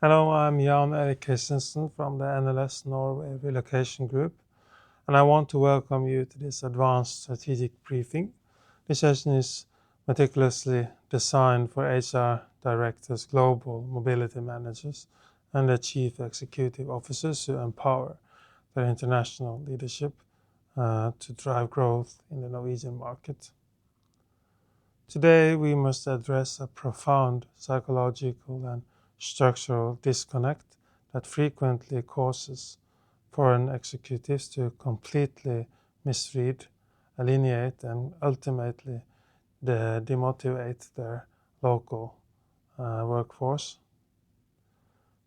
Hello, I'm Erik Christensen from the NLS Norway Relocation Group, and I want to welcome you to this advanced strategic briefing. This session is meticulously designed for HR directors, global mobility managers, and the chief executive officers to empower their international leadership to drive growth in the Norwegian market. Today, we must address a profound psychological and structural disconnect that frequently causes foreign executives to completely misread, alienate, and ultimately demotivate their local workforce.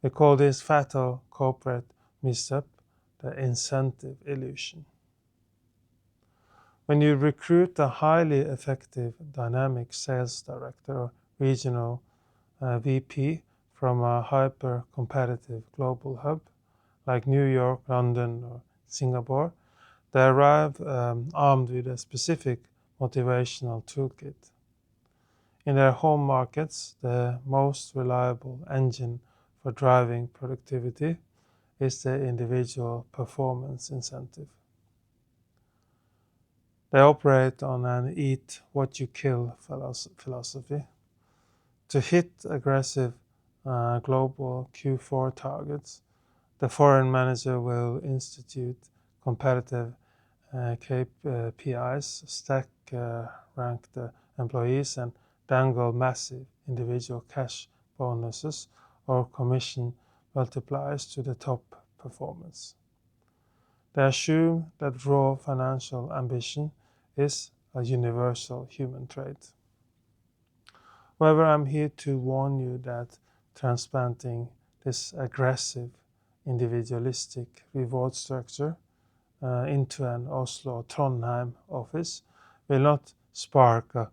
We call this fatal corporate misstep the incentive illusion. When you recruit a highly effective dynamic sales director or regional VP from a hyper-competitive global hub like New York, London, or Singapore, they arrive armed with a specific motivational toolkit. In their home markets, the most reliable engine for driving productivity is the individual performance incentive. They operate on an eat what you kill philosophy. To hit aggressive global Q4 targets, the foreign manager will institute competitive KPIs, stack ranked employees, and dangle massive individual cash bonuses or commission multipliers to the top performers. They assume that raw financial ambition is a universal human trait. However, I'm here to warn you that transplanting this aggressive, individualistic reward structure into an Oslo or Trondheim office will not spark a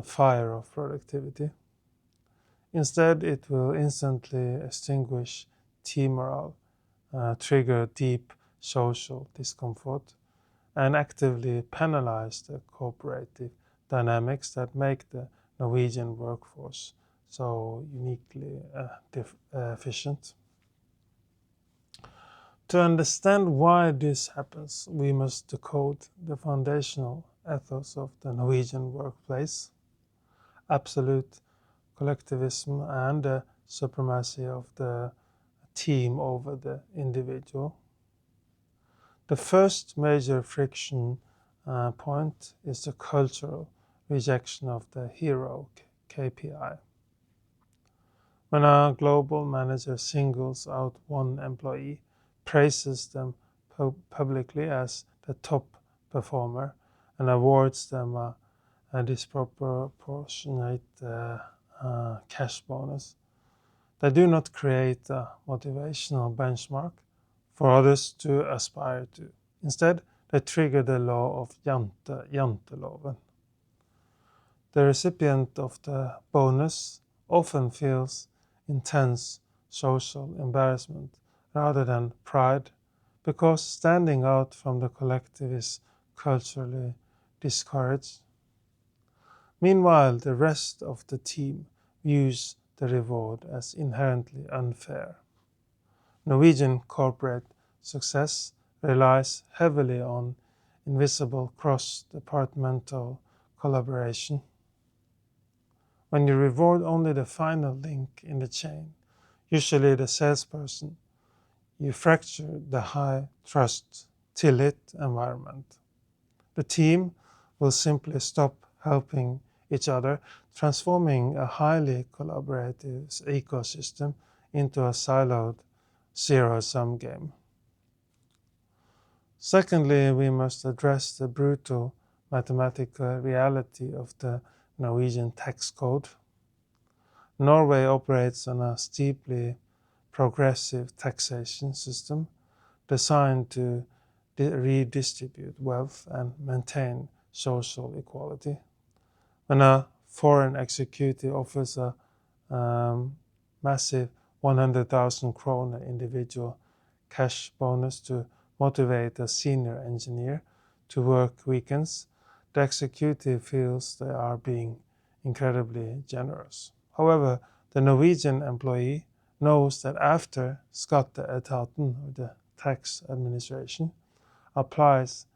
fire of productivity. Instead, it will instantly extinguish team morale, trigger deep social discomfort, and actively penalize the cooperative dynamics that make the Norwegian workforce so uniquely efficient. To understand why this happens, we must decode the foundational ethos of the Norwegian workplace, absolute collectivism, and the supremacy of the team over the individual. The first major friction point is the cultural rejection of the hero KPI. When a global manager singles out one employee, praises them publicly as the top performer, and awards them a disproportionate cash bonus, they do not create a motivational benchmark for others to aspire to. Instead, they trigger the law of janteloven. The recipient of the bonus often feels intense social embarrassment rather than pride, because standing out from the collective is culturally discouraged. Meanwhile, the rest of the team views the reward as inherently unfair. Norwegian corporate success relies heavily on invisible cross-departmental collaboration. When you reward only the final link in the chain, usually the salesperson, you fracture the high trust, tillit environment. The team will simply stop helping each other, transforming a highly collaborative ecosystem into a siloed zero-sum game. Secondly, we must address the brutal mathematical reality of the Norwegian tax code. Norway operates on a steeply progressive taxation system designed to redistribute wealth and maintain social equality. When a foreign executive offers a massive 100,000 kroner individual cash bonus to motivate a senior engineer to work weekends, the executive feels they are being incredibly generous. However, the Norwegian employee knows that after skatteetaten, or the tax administration, applies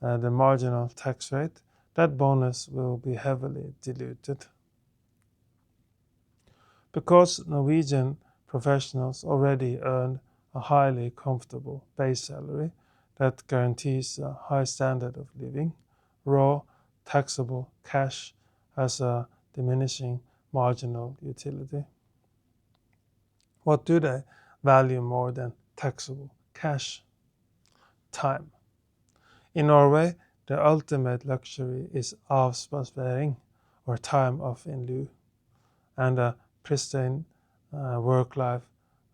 the marginal tax rate, that bonus will be heavily diluted. Because Norwegian professionals already earn a highly comfortable base salary that guarantees a high standard of living, raw taxable cash has a diminishing marginal utility. What do they value more than taxable cash? Time. In Norway, the ultimate luxury is avspasering, or time off in lieu, and a pristine work-life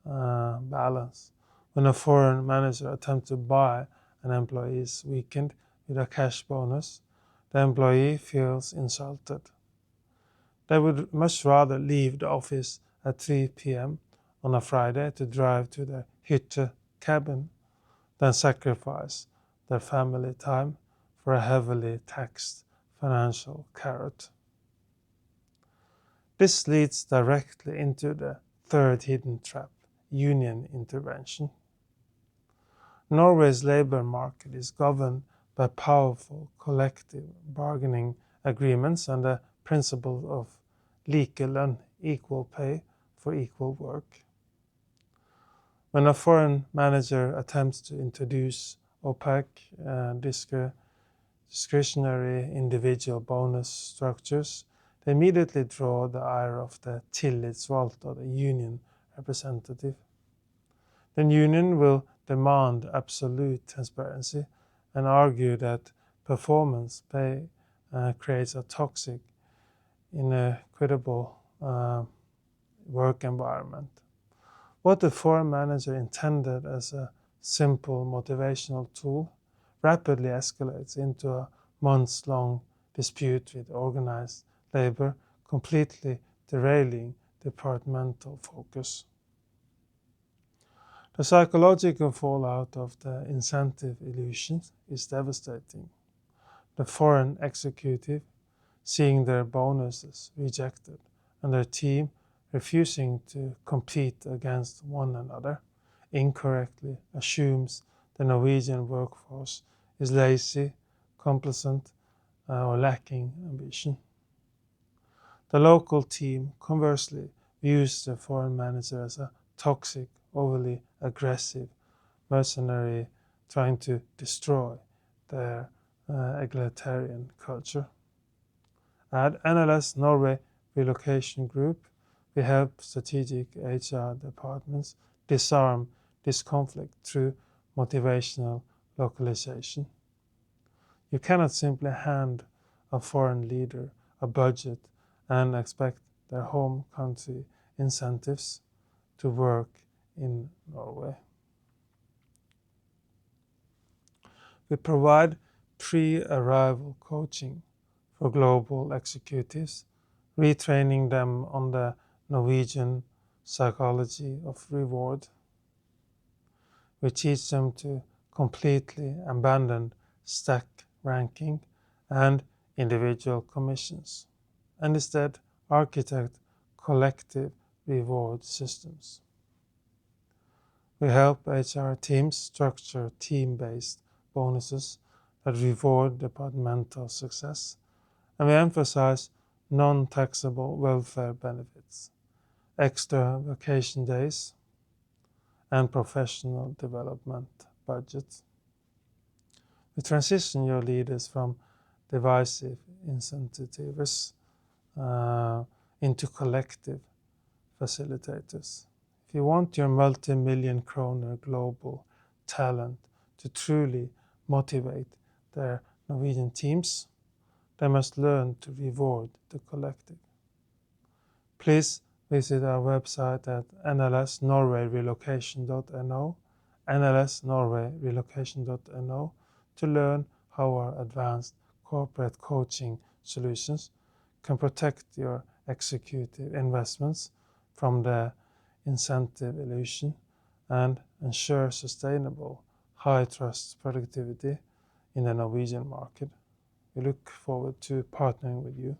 balance. When a foreign manager attempts to buy an employee's weekend with a cash bonus, the employee feels insulted. They would much rather leave the office at 3 p.m. on a Friday to drive to their hytte cabin than sacrifice their family time for a heavily taxed financial carrot. This leads directly into the third hidden trap, union intervention. Norway's labor market is governed by powerful collective bargaining agreements and the principle of likelønn, equal pay for equal work. When a foreign manager attempts to introduce opaque discretionary individual bonus structures, they immediately draw the ire of the tillitsvalgt, or the union representative. The union will demand absolute transparency and argue that performance pay creates a toxic, inequitable work environment. What the foreign manager intended as a simple motivational tool rapidly escalates into a months-long dispute with organized labor, completely derailing departmental focus. The psychological fallout of the incentive illusion is devastating. The foreign executive, seeing their bonuses rejected and their team refusing to compete against one another, incorrectly assumes the Norwegian workforce is lazy, complacent, or lacking ambition. The local team, conversely, views the foreign manager as a toxic, overly aggressive mercenary trying to destroy their egalitarian culture. At NLS Norway Relocation Group, we help strategic HR departments disarm this conflict through motivational localization. You cannot simply hand a foreign leader a budget and expect their home country incentives to work in Norway. We provide pre-arrival coaching for global executives, retraining them on the Norwegian psychology of reward. We teach them to completely abandon stack ranking and individual commissions, and instead architect collective reward systems. We help HR teams structure team-based bonuses that reward departmental success, and we emphasize non-taxable welfare benefits, extra vacation days, and professional development budgets. We transition your leaders from divisive incentives into collective facilitators. If you want your multi-million kroner global talent to truly motivate their Norwegian teams, they must learn to reward the collective. Please visit our website at nlsnorwayrelocation.no, nlsnorwayrelocation.no, to learn how our advanced corporate coaching solutions can protect your executive investments from the incentive illusion and ensure sustainable, high-trust productivity in the Norwegian market. We look forward to partnering with you.